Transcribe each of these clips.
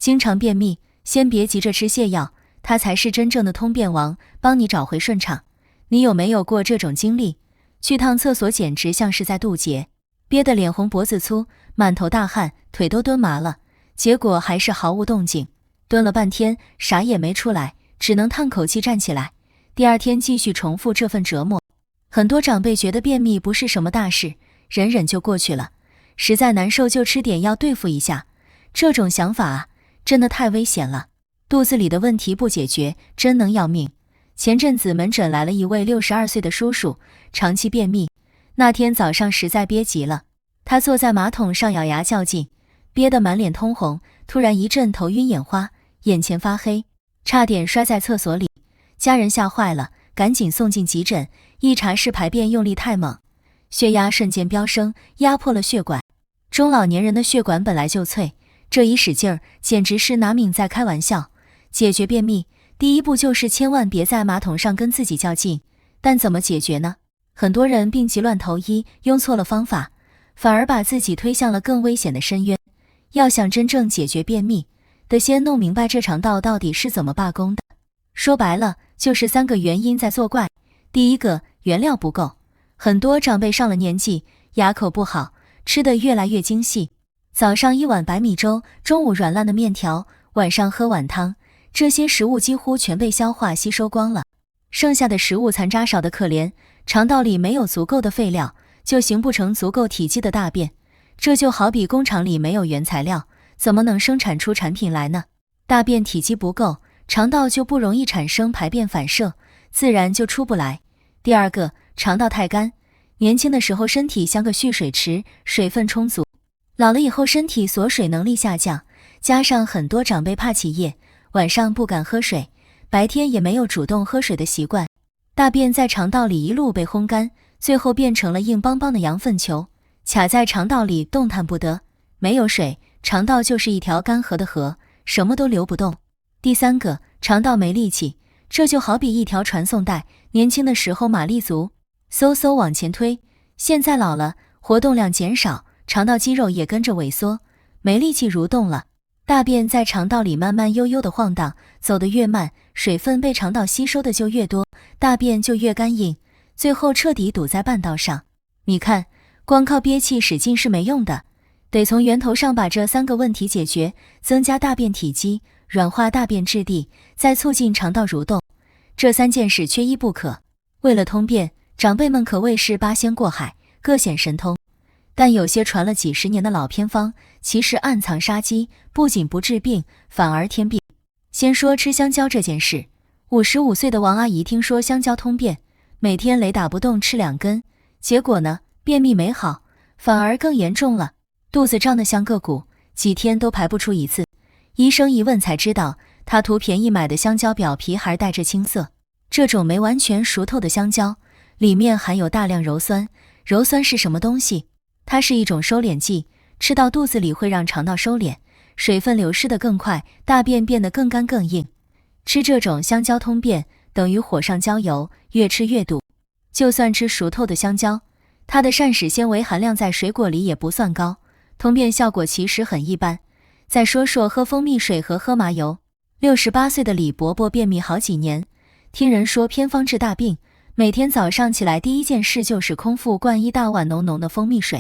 经常便秘，先别急着吃泻药，它才是真正的通便王，帮你找回顺畅。你有没有过这种经历？去趟厕所简直像是在渡劫，憋得脸红脖子粗，满头大汗，腿都蹲麻了，结果还是毫无动静，蹲了半天啥也没出来，只能叹口气站起来，第二天继续重复这份折磨。很多长辈觉得便秘不是什么大事，忍忍就过去了，实在难受就吃点药对付一下，这种想法啊，真的太危险了。肚子里的问题不解决，真能要命。前阵子门诊来了一位62岁的叔叔，长期便秘。那天早上实在憋急了，他坐在马桶上咬牙较劲，憋得满脸通红，突然一阵头晕眼花，眼前发黑，差点摔在厕所里。家人吓坏了，赶紧送进急诊，一查是排便用力太猛，血压瞬间飙升，压迫了血管。中老年人的血管本来就脆，这一使劲儿，简直是拿命在开玩笑。解决便秘，第一步就是千万别在马桶上跟自己较劲，但怎么解决呢？很多人病急乱投医，用错了方法，反而把自己推向了更危险的深渊。要想真正解决便秘，得先弄明白这肠道到底是怎么罢工的。说白了，就是3个原因在作怪。第一个，原料不够。很多长辈上了年纪，牙口不好，吃得越来越精细，早上1碗白米粥，中午软烂的面条，晚上喝碗汤，这些食物几乎全被消化吸收光了，剩下的食物残渣少得可怜，肠道里没有足够的废料，就形不成足够体积的大便。这就好比工厂里没有原材料，怎么能生产出产品来呢？大便体积不够，肠道就不容易产生排便反射，自然就出不来。第二个，肠道太干。年轻的时候身体像个蓄水池，水分充足，老了以后身体锁水能力下降，加上很多长辈怕起夜，晚上不敢喝水，白天也没有主动喝水的习惯，大便在肠道里一路被烘干，最后变成了硬邦邦的羊粪球，卡在肠道里动弹不得。没有水，肠道就是一条干涸的河，什么都流不动。第三个，肠道没力气。这就好比一条传送带，年轻的时候马力足，嗖嗖往前推，现在老了，活动量减少，肠道肌肉也跟着萎缩，没力气蠕动了。大便在肠道里慢慢悠悠地晃荡，走得越慢，水分被肠道吸收的就越多，大便就越干硬，最后彻底堵在半道上。你看，光靠憋气使劲是没用的，得从源头上把这3个问题解决，增加大便体积，软化大便质地，再促进肠道蠕动，这3件事缺一不可。为了通便，长辈们可谓是八仙过海，各显神通。但有些传了几10年的老偏方，其实暗藏杀机，不仅不治病，反而添病。先说吃香蕉这件事，55岁的王阿姨听说香蕉通便，每天雷打不动吃2根，结果呢，便秘没好，反而更严重了，肚子胀得像个鼓，几天都排不出一次。医生一问才知道，他图便宜买的香蕉表皮还带着青色，这种没完全熟透的香蕉，里面含有大量鞣酸。鞣酸是什么东西？它是一种收敛剂，吃到肚子里会让肠道收敛，水分流失得更快，大便变得更干更硬。吃这种香蕉通便，等于火上浇油，越吃越堵。就算吃熟透的香蕉，它的膳食纤维含量在水果里也不算高，通便效果其实很一般。再说说喝蜂蜜水和喝麻油。68岁的李伯伯便秘好几年，听人说偏方治大病，每天早上起来第一件事就是空腹灌1大碗浓浓的蜂蜜水，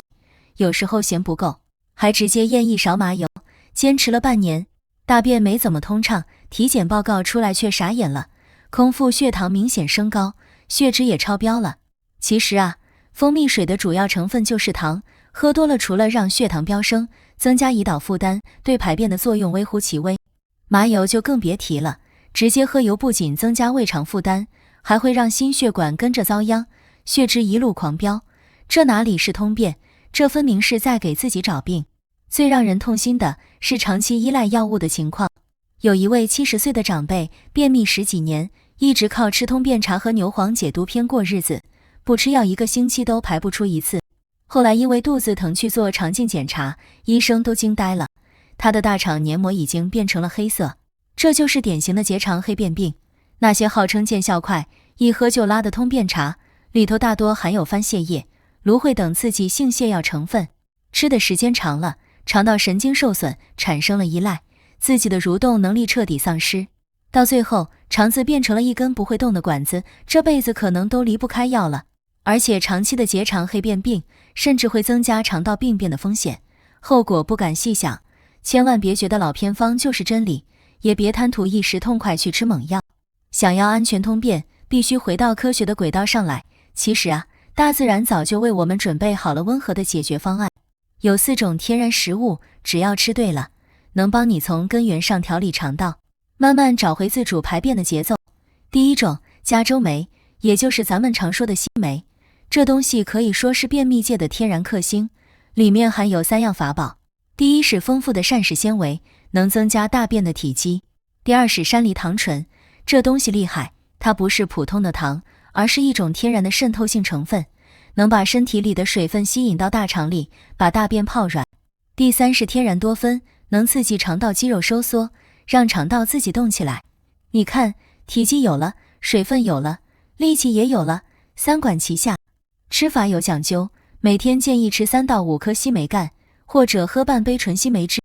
有时候嫌不够，还直接咽1勺麻油，坚持了半年，大便没怎么通畅，体检报告出来却傻眼了，空腹血糖明显升高，血脂也超标了。其实啊，蜂蜜水的主要成分就是糖，喝多了除了让血糖飙升，增加胰岛负担，对排便的作用微乎其微。麻油就更别提了，直接喝油不仅增加胃肠负担，还会让心血管跟着遭殃，血脂一路狂飙，这哪里是通便，这分明是在给自己找病。最让人痛心的是长期依赖药物的情况。有一位70岁的长辈，便秘10几年，一直靠吃通便茶和牛黄解毒片过日子，不吃药1个星期都排不出一次。后来因为肚子疼去做肠镜检查，医生都惊呆了，他的大肠黏膜已经变成了黑色，这就是典型的结肠黑便病。那些号称见效快，一喝就拉的通便茶，里头大多含有番泻叶、芦荟等刺激性泻药成分，吃的时间长了，肠道神经受损，产生了依赖，自己的蠕动能力彻底丧失，到最后肠子变成了一根不会动的管子，这辈子可能都离不开药了。而且长期的结肠黑变病，甚至会增加肠道病变的风险，后果不敢细想。千万别觉得老偏方就是真理，也别贪图一时痛快去吃猛药。想要安全通便，必须回到科学的轨道上来。其实啊，大自然早就为我们准备好了温和的解决方案。有4种天然食物，只要吃对了，能帮你从根源上调理肠道，慢慢找回自主排便的节奏。第一种，加州酶，也就是咱们常说的硒酶。这东西可以说是便秘界的天然克星，里面含有3样法宝。第一是丰富的膳食纤维，能增加大便的体积。第二是山梨糖醇，这东西厉害，它不是普通的糖，而是一种天然的渗透性成分，能把身体里的水分吸引到大肠里，把大便泡软。第三是天然多酚，能刺激肠道肌肉收缩，让肠道自己动起来。你看，体积有了，水分有了，力气也有了，3管齐下。吃法有讲究，每天建议吃3到5颗硒镁干，或者喝半杯纯硒镁汁。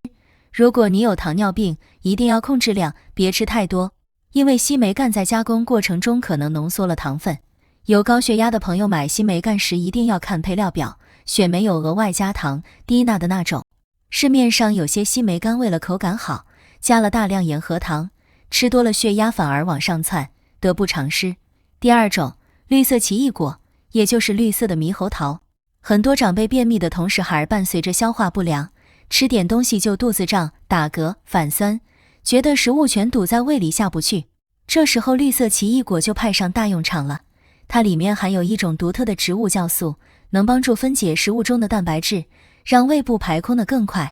如果你有糖尿病，一定要控制量，别吃太多，因为硒镁干在加工过程中可能浓缩了糖分。有高血压的朋友买硒镁干时一定要看配料表，选没有额外加糖、低钠的那种。市面上有些硒镁干为了口感好，加了大量盐和糖，吃多了血压反而往上窜，得不偿失。第二种，绿色奇异果，也就是绿色的猕猴桃。很多长辈便秘的同时还伴随着消化不良，吃点东西就肚子胀、打嗝、反酸，觉得食物全堵在胃里下不去。这时候绿色奇异果就派上大用场了，它里面含有一种独特的植物酵素，能帮助分解食物中的蛋白质，让胃部排空得更快，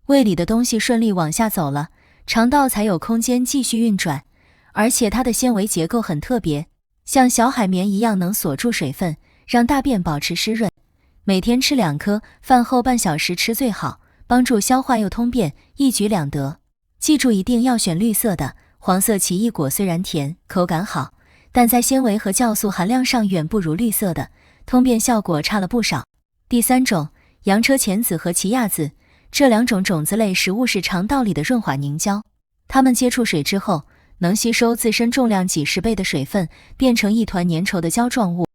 胃里的东西顺利往下走了，肠道才有空间继续运转。而且它的纤维结构很特别，像小海绵一样能锁住水分，让大便保持湿润。每天吃2颗，饭后半小时吃最好，帮助消化又通便，一举两得。记住一定要选绿色的，黄色奇异果虽然甜，口感好，但在纤维和酵素含量上远不如绿色的，通便效果差了不少。第三种，洋车前子和奇亚籽，这2种种子类食物是肠道里的润滑凝胶，它们接触水之后，能吸收自身重量几10倍的水分，变成一团粘稠的胶状物。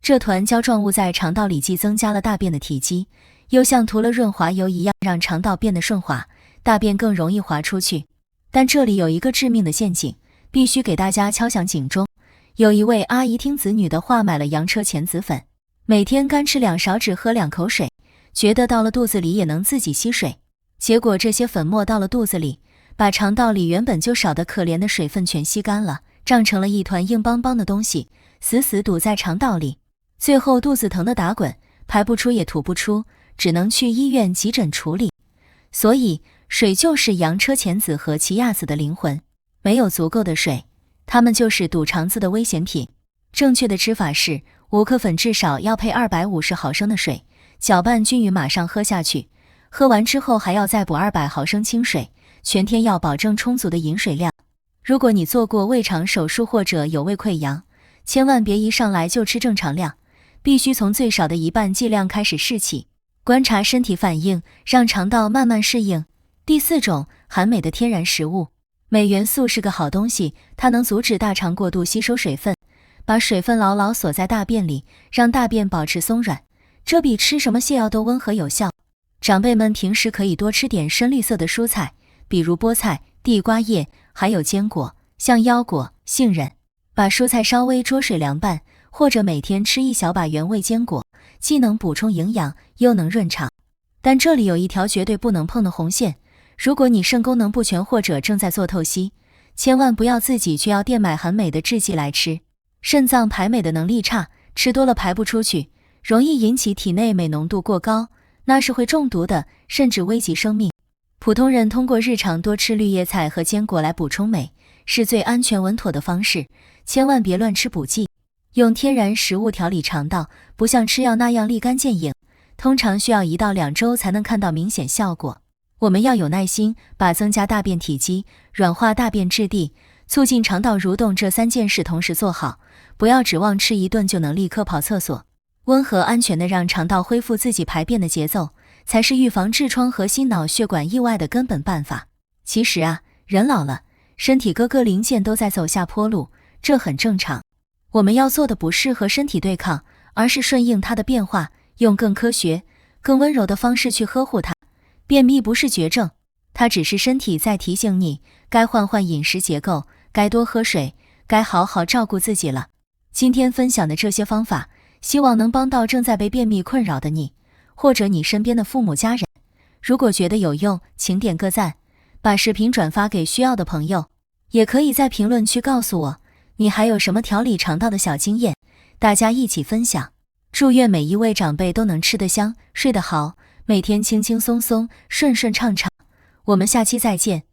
这团胶状物在肠道里既增加了大便的体积，又像涂了润滑油一样让肠道变得顺滑，大便更容易滑出去。但这里有一个致命的陷阱，必须给大家敲响警钟。有一位阿姨听子女的话买了洋车前子粉，每天干吃2勺，只喝2口水，觉得到了肚子里也能自己吸水。结果这些粉末到了肚子里，把肠道里原本就少得可怜的水分全吸干了，胀成了一团硬邦邦的东西，死死堵在肠道里。最后肚子疼得打滚，排不出也吐不出，只能去医院急诊处理。所以水就是洋车前子和奇亚籽的灵魂，没有足够的水，它们就是堵肠子的危险品。正确的吃法是5克粉至少要配250毫升的水，搅拌均匀马上喝下去，喝完之后还要再补200毫升清水，全天要保证充足的饮水量。如果你做过胃肠手术或者有胃溃疡，千万别一上来就吃正常量，必须从最少的1半剂量开始试起，观察身体反应，让肠道慢慢适应。第4种，含镁的天然食物。镁元素是个好东西，它能阻止大肠过度吸收水分，把水分牢牢锁在大便里，让大便保持松软，这比吃什么泻药都温和有效。长辈们平时可以多吃点深绿色的蔬菜，比如菠菜、地瓜叶，还有坚果，像腰果、杏仁。把蔬菜稍微焯水凉拌，或者每天吃1小把原味坚果，既能补充营养，又能润肠。但这里有一条绝对不能碰的红线，如果你肾功能不全或者正在做透析，千万不要自己去药店买含镁的制剂来吃。肾脏排镁的能力差，吃多了排不出去，容易引起体内镁浓度过高，那是会中毒的，甚至危及生命。普通人通过日常多吃绿叶菜和坚果来补充镁，是最安全稳妥的方式，千万别乱吃补剂。用天然食物调理肠道，不像吃药那样立竿见影，通常需要1到2周才能看到明显效果。我们要有耐心，把增加大便体积、软化大便质地、促进肠道蠕动这3件事同时做好，不要指望吃1顿就能立刻跑厕所。温和安全地让肠道恢复自己排便的节奏，才是预防痔疮和心脑血管意外的根本办法。其实啊，人老了，身体各个零件都在走下坡路，这很正常。我们要做的不是和身体对抗，而是顺应它的变化，用更科学、更温柔的方式去呵护它。便秘不是绝症，它只是身体在提醒你，该换换饮食结构，该多喝水，该好好照顾自己了。今天分享的这些方法，希望能帮到正在被便秘困扰的你，或者你身边的父母家人。如果觉得有用，请点个赞，把视频转发给需要的朋友。也可以在评论区告诉我，你还有什么调理肠道的小经验，大家一起分享。祝愿每一位长辈都能吃得香，睡得好，每天轻轻松松，顺顺畅畅。我们下期再见。